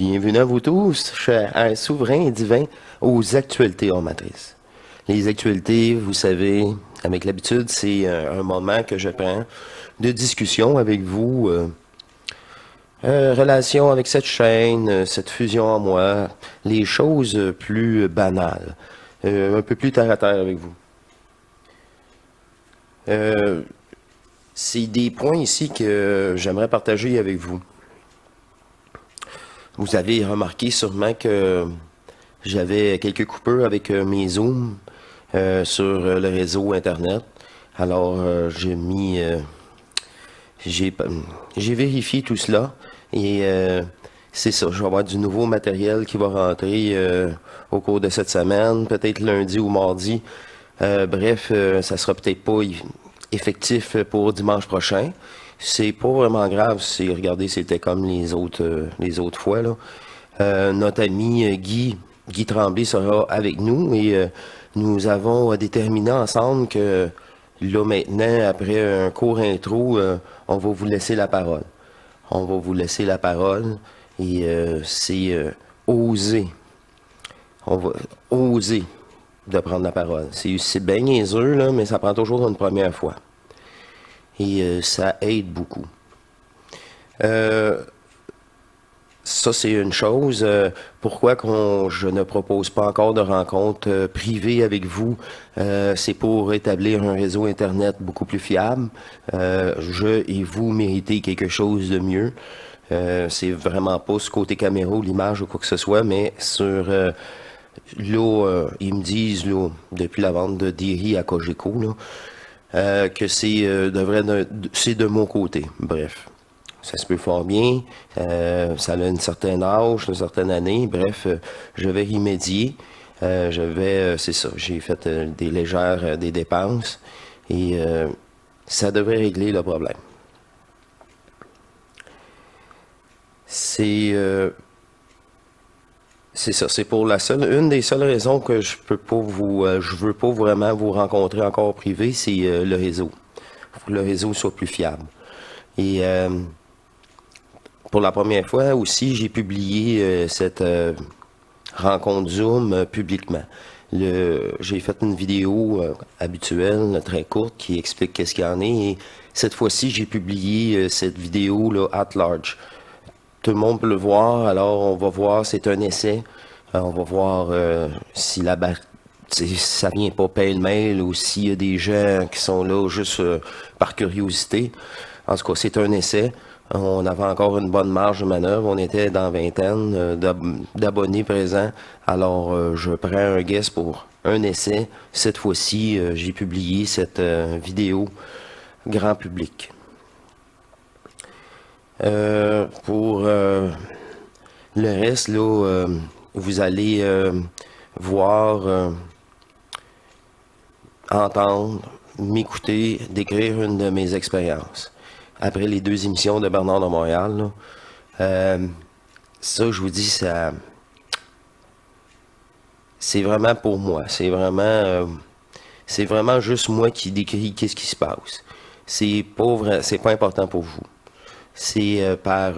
Bienvenue à vous tous, chers souverains et divins, aux actualités hors matrice. Les actualités, vous savez, avec l'habitude, c'est un moment que je prends de discussion avec vous, relation avec cette chaîne, cette fusion en moi, les choses plus banales, un peu plus terre à terre avec vous. C'est des points ici que j'aimerais partager avec vous. Vous avez remarqué sûrement que j'avais quelques coupures avec mes Zooms sur le réseau Internet. Alors, j'ai vérifié tout cela et c'est ça. Je vais avoir du nouveau matériel qui va rentrer au cours de cette semaine, peut-être lundi ou mardi. Bref, ça sera peut-être pas effectif pour dimanche prochain. C'est pas vraiment grave. Regardez, c'était comme les autres fois, là. Notre ami Guy Tremblay sera avec nous et nous avons déterminé ensemble que là maintenant, après un court intro, on va vous laisser la parole. On va vous laisser la parole et c'est oser. On va oser de prendre la parole. C'est bien niaiseux, là, mais ça prend toujours une première fois. Et ça aide beaucoup. Ça, c'est une chose. Pourquoi je ne propose pas encore de rencontres privées avec vous? C'est pour établir un réseau Internet beaucoup plus fiable. Je et vous méritez quelque chose de mieux. C'est vraiment pas ce côté caméra ou l'image ou quoi que ce soit, mais sur... là, ils me disent, là, depuis la vente de Diri à Cogeco, là, que c'est de mon côté. Bref. Ça se peut fort bien, ça a un certain âge, une certaine année, bref, je vais remédier, c'est ça, j'ai fait des légères des dépenses et ça devrait régler le problème. C'est ça, c'est pour une des seules raisons que je veux pas vraiment vous rencontrer encore privé, c'est le réseau. Faut que le réseau soit plus fiable. Et pour la première fois aussi, j'ai publié cette rencontre Zoom publiquement. J'ai fait une vidéo habituelle, très courte, qui explique qu'est-ce qu'il y en est. Et cette fois-ci, j'ai publié cette vidéo là, at large. Tout le monde peut le voir, alors on va voir, c'est un essai. On va voir si ça vient pas pêle-mêle ou s'il y a des gens qui sont là juste par curiosité. En tout cas, c'est un essai. On avait encore une bonne marge de manœuvre. On était dans vingtaine d'abonnés présents. Alors, je prends un guess pour un essai. Cette fois-ci, j'ai publié cette vidéo grand public. Pour le reste, là, vous allez voir, entendre, m'écouter, décrire une de mes expériences. Après les 2 émissions de Bernard de Montréal, là, ça, je vous dis, c'est vraiment pour moi. C'est vraiment juste moi qui décris qu'est-ce qui se passe. C'est pas important pour vous. C'est par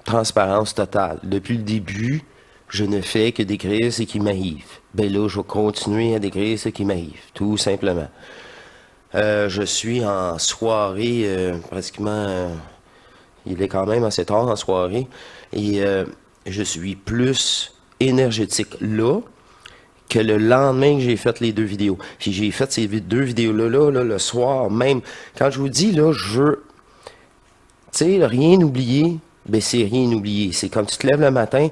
transparence totale. Depuis le début, je ne fais que décrire ce qui m'arrive. Ben là, je vais continuer à décrire ce qui m'arrive, tout simplement. Je suis en soirée, pratiquement, il est quand même assez tard en soirée, et je suis plus énergétique là que le lendemain que j'ai fait les 2 vidéos. Puis j'ai fait ces 2 vidéos-là, là, le soir même. Quand je vous dis, là, je veux, tu sais, rien oublier, ben c'est rien oublier. C'est comme tu te lèves le matin,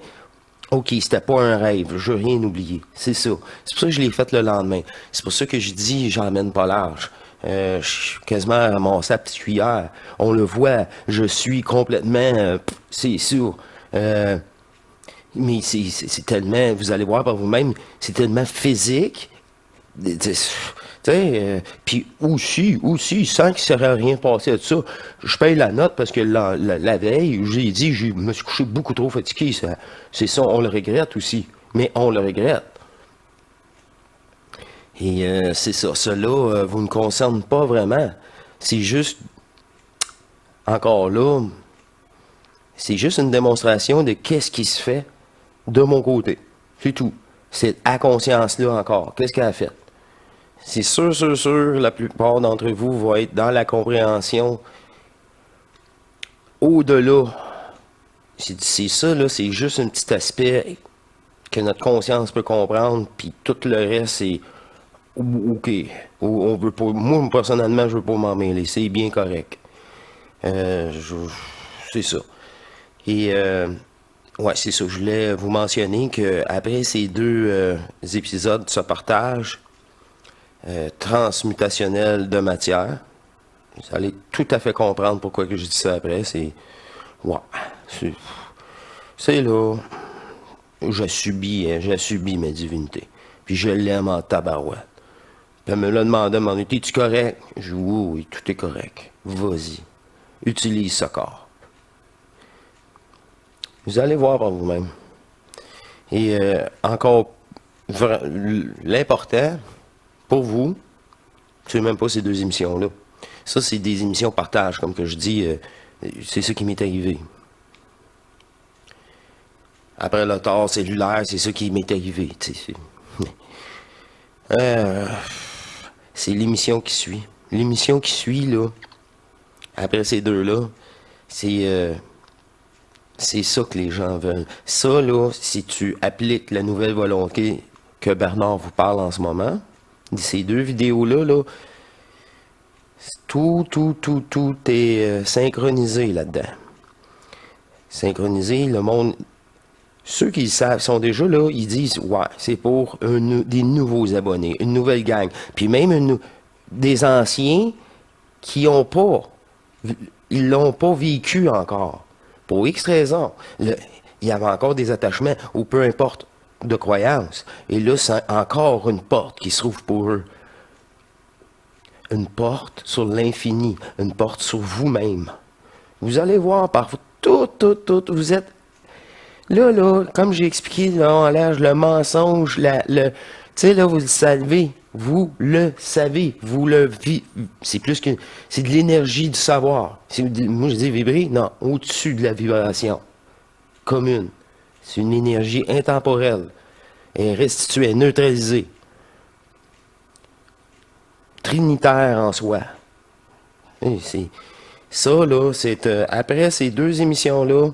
OK, c'était pas un rêve, je veux rien oublier. C'est ça. C'est pour ça que je l'ai fait le lendemain. C'est pour ça que je dis, j'emmène pas large. Je suis quasiment ramassé à petite cuillère. On le voit, je suis complètement, c'est sûr. Mais c'est tellement, vous allez voir par vous-même, c'est tellement physique. Tu sais, puis aussi, sans qu'il ne serait rien passé de ça, je paye la note parce que la veille, j'ai dit, je me suis couché beaucoup trop fatigué. C'est ça, on le regrette aussi. Mais on le regrette. Et c'est ça, cela vous ne concerne pas vraiment. C'est juste, encore là, C'est juste une démonstration de qu'est-ce qui se fait de mon côté. C'est tout. C'est à conscience-là encore. Qu'est-ce qu'elle a fait? C'est sûr, la plupart d'entre vous vont être dans la compréhension au-delà. C'est ça, là, c'est juste un petit aspect que notre conscience peut comprendre, puis tout le reste, c'est OK. On veut pas, moi, personnellement, je veux pas m'en mêler. C'est bien correct. C'est ça. Et ouais, c'est ça. Je voulais vous mentionner qu'après ces deux épisodes de ce partage transmutationnel de matière, vous allez tout à fait comprendre pourquoi que je dis ça après. Ouais, c'est là. J'ai subi mes divinités. Puis je l'aime en tabarouette. Puis elle me l'a demandé, t'es-tu correct? Je dis, oui, tout est correct. Vas-y. Utilise ce corps. Vous allez voir par vous-même. Et encore, l'important pour vous, c'est même pas ces deux émissions-là. Ça, c'est des émissions partage, comme que je dis, c'est ça qui m'est arrivé. Après le tort cellulaire, c'est ça qui m'est arrivé. C'est l'émission qui suit. L'émission qui suit, là, après ces deux-là, c'est ça que les gens veulent. Ça, là, si tu appliques la nouvelle volonté que Bernard vous parle en ce moment, ces deux vidéos-là, là, tout est synchronisé là-dedans. Synchronisé, le monde... Ceux qui le savent sont déjà là, ils disent, ouais, c'est pour des nouveaux abonnés, une nouvelle gang. Puis même des anciens qui ont pas, ils l'ont pas vécu encore. Pour X raisons. Il y avait encore des attachements, ou peu importe, de croyances. Et là, c'est encore une porte qui s'ouvre pour eux. Une porte sur l'infini, une porte sur vous-même. Vous allez voir par tout, vous êtes... Là, comme j'ai expliqué, là, le mensonge, tu sais, là, vous le savez, vous le savez, vous le vivez. C'est plus que, c'est de l'énergie du savoir. Moi, je dis vibrer, non, au-dessus de la vibration commune. C'est une énergie intemporelle. Elle est restituée, neutralisée. Trinitaire en soi. Et ça, là, c'est après ces deux émissions-là.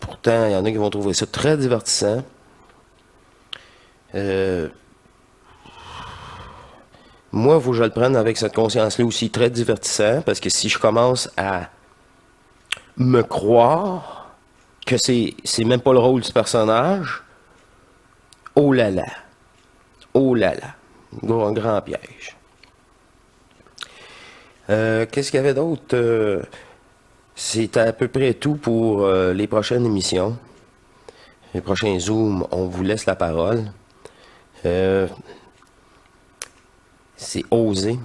Pourtant, il y en a qui vont trouver ça très divertissant. Moi, il faut que je le prenne avec cette conscience-là aussi très divertissant, parce que si je commence à me croire que c'est même pas le rôle du personnage, oh là là, un grand piège. Qu'est-ce qu'il y avait d'autre? C'est à peu près tout pour les prochaines émissions. Les prochains Zooms, on vous laisse la parole. C'est oser.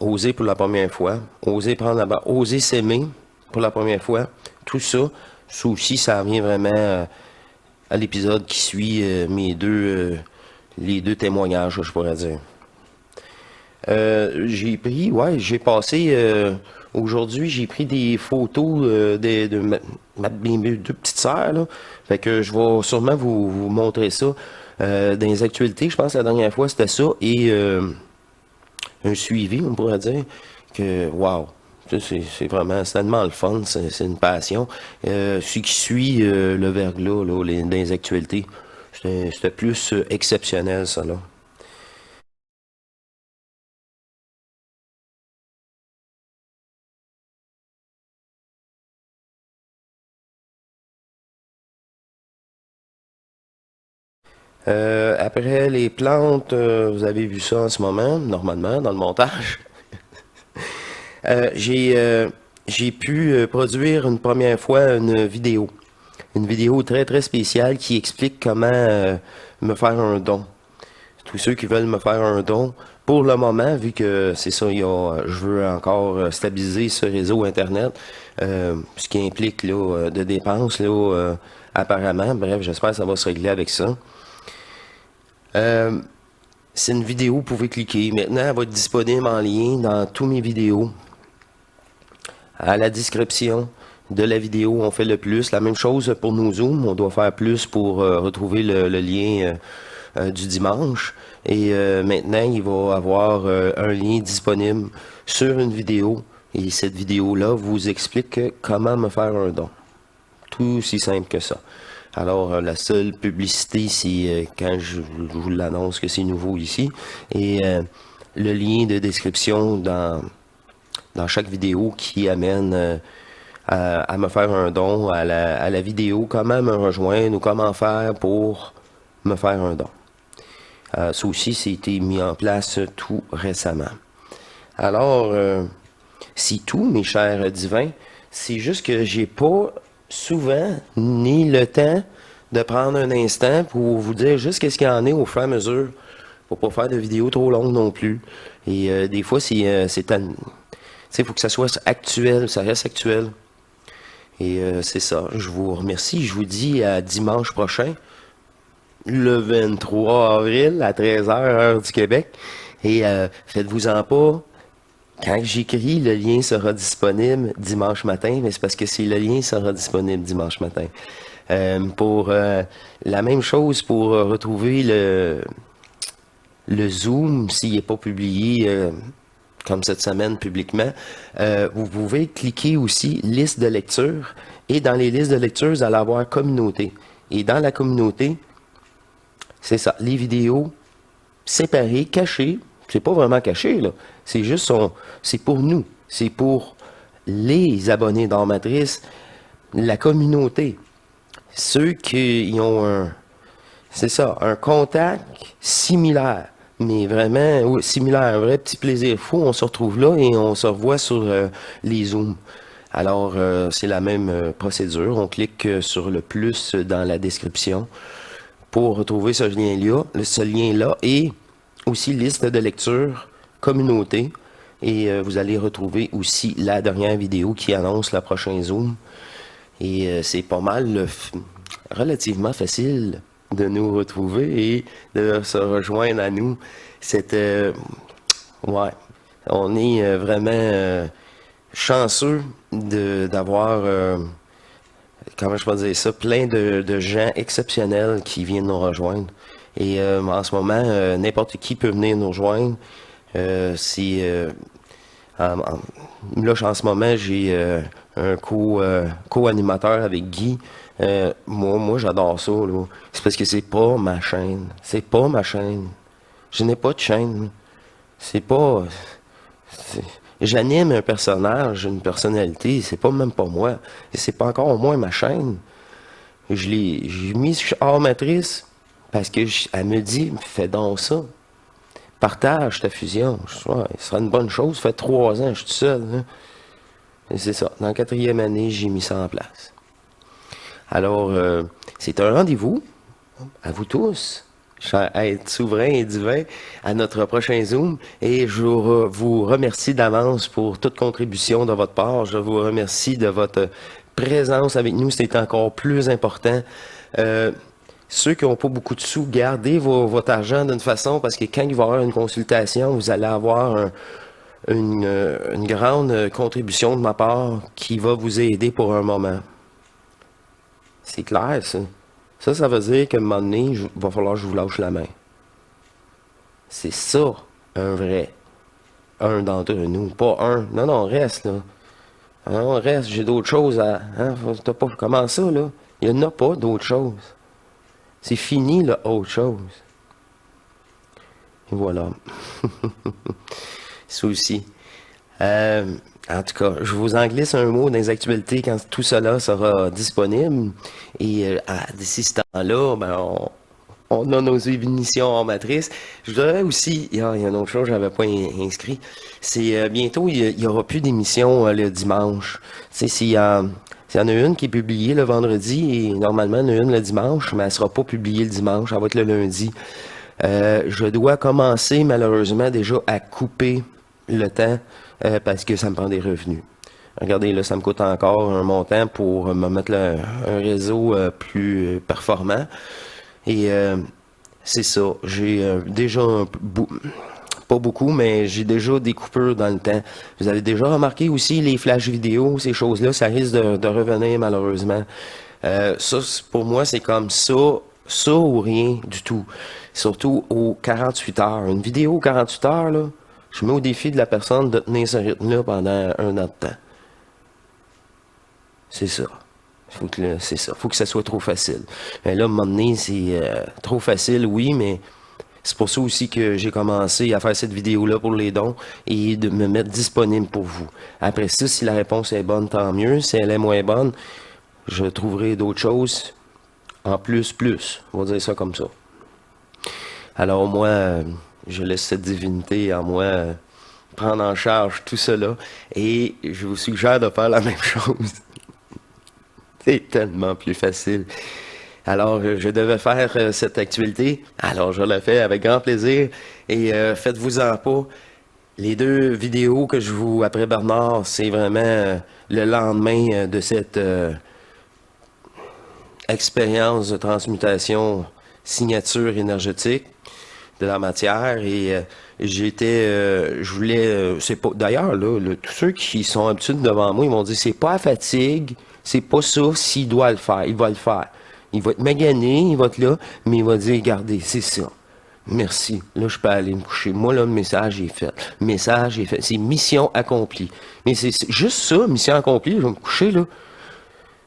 Oser pour la première fois. Oser prendre la barre. Oser s'aimer pour la première fois. Tout ça, ça aussi, ça revient vraiment à l'épisode qui suit les deux témoignages, je pourrais dire. J'ai passé... Aujourd'hui, j'ai pris des photos de mes deux petites sœurs, là. Fait que je vais sûrement vous montrer ça. Dans les actualités, je pense que la dernière fois, c'était ça. Et un suivi, on pourrait dire, que, wow, c'est vraiment, c'est tellement le fun, c'est une passion. Ce qui suit le verglas, là, dans les actualités, c'était plus exceptionnel, ça, là. Après les plantes, vous avez vu ça en ce moment, normalement, dans le montage. J'ai pu produire une première fois une vidéo. Une vidéo très très spéciale qui explique comment me faire un don. Tous ceux qui veulent me faire un don, pour le moment, vu que c'est ça, je veux encore stabiliser ce réseau Internet, ce qui implique là, de dépenses, là, apparemment. Bref, j'espère que ça va se régler avec ça. C'est une vidéo, vous pouvez cliquer. Maintenant, elle va être disponible en lien dans tous mes vidéos. À la description, de la vidéo, on fait le plus. La même chose pour nos Zooms, on doit faire plus pour retrouver le lien du dimanche. Et maintenant, il va y avoir un lien disponible sur une vidéo. Et cette vidéo-là vous explique comment me faire un don. Tout aussi simple que ça. Alors, la seule publicité, c'est quand je vous l'annonce que c'est nouveau ici. Et le lien de description dans chaque vidéo qui amène à me faire un don à la vidéo, comment me rejoindre ou comment faire pour me faire un don. Ça aussi, c'était mis en place tout récemment. Alors, c'est tout, mes chers divins. C'est juste que j'ai pas souvent ni le temps de prendre un instant pour vous dire juste qu'est-ce qu'il y en est au fur et à mesure pour pas faire de vidéos trop longues non plus. Et des fois, il faut que ça soit actuel, ça reste actuel. Et c'est ça. Je vous remercie. Je vous dis à dimanche prochain, le 23 avril à 13h, heure du Québec. Et faites-vous-en pas. Quand j'écris, le lien sera disponible dimanche matin, mais c'est parce que le lien sera disponible dimanche matin. Pour la même chose pour retrouver le Zoom, s'il n'est pas publié comme cette semaine publiquement, vous pouvez cliquer aussi liste de lecture. Et dans les listes de lecture, vous allez avoir communauté. Et dans la communauté, c'est ça, les vidéos séparées, cachées. C'est pas vraiment caché, là. C'est juste c'est pour nous. C'est pour les abonnés d'Art Matrice, la communauté. Ceux qui ont un contact similaire. Mais vraiment, oui, similaire, un vrai petit plaisir fou. On se retrouve là et on se revoit sur les Zooms. Alors, c'est la même procédure. On clique sur le plus dans la description pour retrouver ce lien-là et aussi liste de lecture, communauté. Et vous allez retrouver aussi la dernière vidéo qui annonce le prochain Zoom. Et c'est pas mal relativement facile de nous retrouver et de se rejoindre à nous. Ouais, on est vraiment chanceux d'avoir, comment je peux dire ça, plein de gens exceptionnels qui viennent nous rejoindre. Et en ce moment, n'importe qui peut venir nous rejoindre. Là, en ce moment, j'ai un co-animateur avec Guy. Moi, j'adore ça, là. C'est parce que c'est pas ma chaîne. C'est pas ma chaîne. Je n'ai pas de chaîne. C'est pas... J'anime un personnage, une personnalité. C'est pas même pas moi. Et c'est pas encore moins ma chaîne. J'ai mis Art Matrice parce que elle me dit, fais donc ça. Partage ta fusion. Ce sera une bonne chose. Ça fait 3 ans, je suis tout seul. Hein. Et c'est ça. Dans la 4e année, j'ai mis ça en place. Alors, c'est un rendez-vous à vous tous, chers êtres souverains et divins, à notre prochain Zoom. Et je vous remercie d'avance pour toute contribution de votre part. Je vous remercie de votre présence avec nous. C'est encore plus important. Ceux qui n'ont pas beaucoup de sous, gardez votre argent d'une façon parce que quand il va y avoir une consultation, vous allez avoir une grande contribution de ma part qui va vous aider pour un moment. C'est clair, ça. Ça veut dire qu'à un moment donné, il va falloir que je vous lâche la main. C'est ça, un d'entre nous. Pas un. Non, reste, là. Non, reste, j'ai d'autres choses à... Hein? T'as pas... Comment ça, là? Il n'y en a pas d'autres choses. C'est fini, là, autre chose. Et voilà. Ça aussi. En tout cas, je vous en glisse un mot dans les actualités quand tout cela sera disponible. Et d'ici ce temps-là, on a nos émissions en matrice. Je voudrais aussi, il y a une autre chose que je n'avais pas inscrit, c'est bientôt, il n'y aura plus d'émissions le dimanche. Tu sais, s'il y en a une qui est publiée le vendredi, et normalement, il y en a une le dimanche, mais elle ne sera pas publiée le dimanche, ça va être le lundi. Je dois commencer, malheureusement, déjà à couper le temps parce que ça me prend des revenus. Regardez, là, ça me coûte encore un montant pour me mettre un réseau plus performant. Et c'est ça, j'ai déjà Pas beaucoup, mais j'ai déjà des coupures dans le temps. Vous avez déjà remarqué aussi les flashs vidéo, ces choses-là, ça risque de revenir malheureusement. Pour moi, c'est comme ça ou rien du tout. Surtout aux 48 heures. Une vidéo 48 heures, là, je mets au défi de la personne de tenir ce rythme-là pendant un an de temps. C'est ça. C'est ça. Faut que ça soit trop facile. Et là, à un moment donné, c'est trop facile, oui, mais c'est pour ça aussi que j'ai commencé à faire cette vidéo-là pour les dons et de me mettre disponible pour vous. Après ça, si la réponse est bonne, tant mieux. Si elle est moins bonne, je trouverai d'autres choses en plus. On va dire ça comme ça. Alors moi, je laisse cette divinité en moi prendre en charge tout cela et je vous suggère de faire la même chose. C'est tellement plus facile. Alors, je devais faire cette actualité. Alors, je la fais avec grand plaisir. Et faites-vous-en pas. Les 2 vidéos que je vous... Après Bernard, c'est vraiment le lendemain de cette expérience de transmutation signature énergétique de la matière. Et je voulais... c'est pas, d'ailleurs, là, tous ceux qui sont habitués devant moi, ils m'ont dit, c'est pas à fatigue, c'est pas ça, s'il doit le faire, il va le faire. Il va être magané, il va être là, mais il va dire, regardez, c'est ça. Merci. Là, je peux aller me coucher. Moi, là, le message est fait. Le message est fait. C'est mission accomplie. Mais c'est juste ça, mission accomplie. Je vais me coucher, là.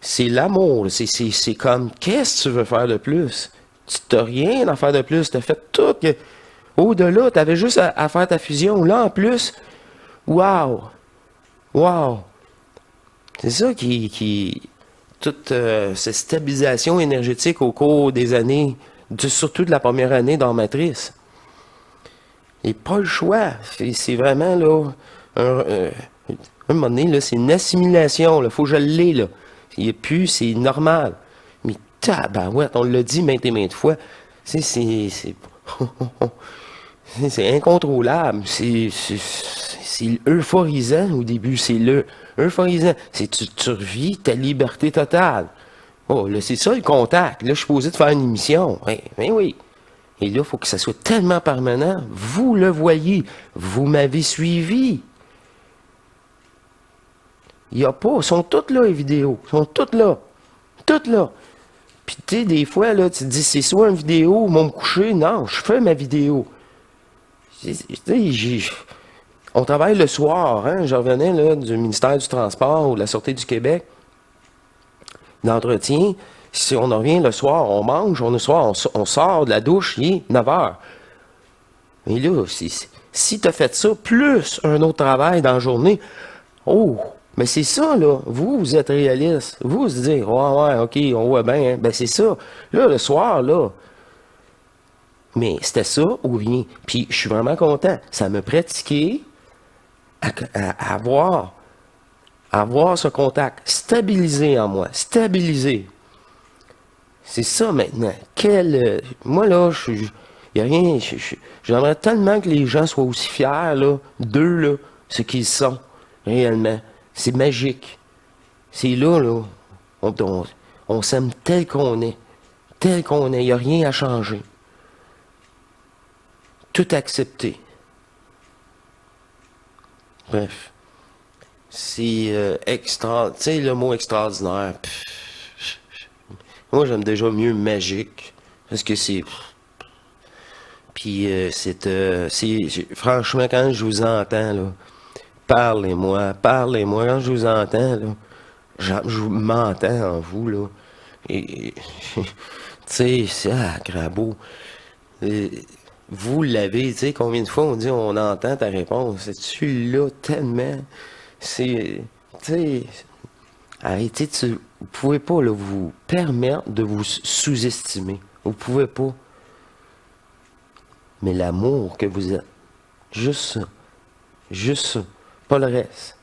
C'est l'amour. C'est comme, qu'est-ce que tu veux faire de plus? Tu n'as rien à faire de plus. Tu as fait tout. Au-delà, tu avais juste à faire ta fusion. Là, en plus, wow! Wow! C'est ça qui toute cette stabilisation énergétique au cours des années, surtout de la première année dans Matrice. Et pas le choix. C'est vraiment, là, un moment donné, là, c'est une assimilation. Il faut que je l'ai, là. Il n'y a plus, c'est normal. Mais tabarouette, on l'a dit maintes et maintes fois, c'est incontrôlable. C'est euphorisant au début. C'est euphorisant. Tu revis ta liberté totale. Oh, là, c'est ça le contact. Là, je suis posé de faire une émission. Ben oui. Et là, il faut que ça soit tellement permanent. Vous le voyez. Vous m'avez suivi. Il n'y a pas. Ils sont toutes là, les vidéos. Ils sont toutes là. Toutes là. Puis, tu sais, des fois, là, tu te dis, c'est soit une vidéo ou me coucher. Non, je fais ma vidéo. On travaille le soir, hein? Je revenais là, du ministère du Transport ou de la Sûreté du Québec, d'entretien. Si on en revient le soir, on mange, on sort de la douche, il est 9 heures. Mais là, si tu as fait ça, plus un autre travail dans la journée, oh, mais c'est ça, là. Vous êtes réaliste. Vous dites, ouais, OK, on voit bien, hein. Ben c'est ça. Là, le soir, là, mais c'était ça ou rien. Puis je suis vraiment content. Ça me pratiquait à avoir ce contact stabilisé en moi. Stabilisé. C'est ça maintenant. Moi là, il n'y a rien. J'aimerais tellement que les gens soient aussi fiers là, d'eux, là, ce qu'ils sont réellement. C'est magique. C'est là, là. On s'aime tel qu'on est. Tel qu'on est. Il n'y a rien à changer. Tout accepter. Bref. C'est extra. Tu sais, le mot extraordinaire. Moi, j'aime déjà mieux magique. Parce que c'est. Puis, franchement, quand je vous entends, là, parlez-moi. Quand je vous entends, là, je m'entends en vous, là. Et, tu sais, c'est Grabo. Vous l'avez, tu sais, combien de fois on dit on entend ta réponse? C'est-tu là tellement? Tu sais, arrêtez vous pouvez pas, là, vous permettre de vous sous-estimer. Vous pouvez pas. Mais l'amour que vous êtes, juste ça, pas le reste.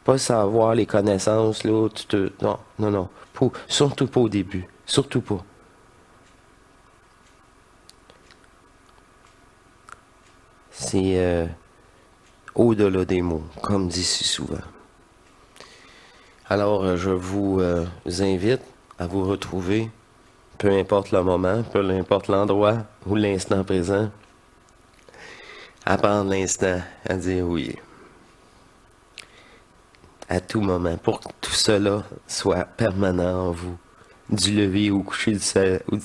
Pas savoir les connaissances, là, non, surtout pas au début, surtout pas. C'est au-delà des mots, comme dit si souvent. Alors, je vous invite à vous retrouver, peu importe le moment, peu importe l'endroit ou l'instant présent, à prendre l'instant, à dire oui. À tout moment, pour que tout cela soit permanent en vous. Du lever au coucher du soleil, du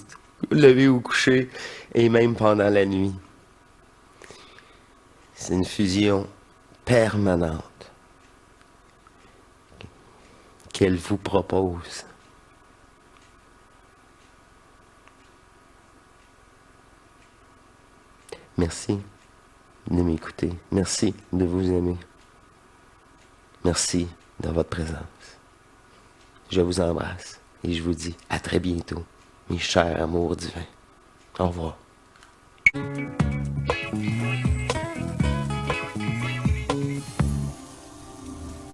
lever au coucher, et même pendant la nuit. C'est une fusion permanente qu'elle vous propose. Merci de m'écouter. Merci de vous aimer. Merci de votre présence. Je vous embrasse et je vous dis à très bientôt, mes chers amours divins. Au revoir.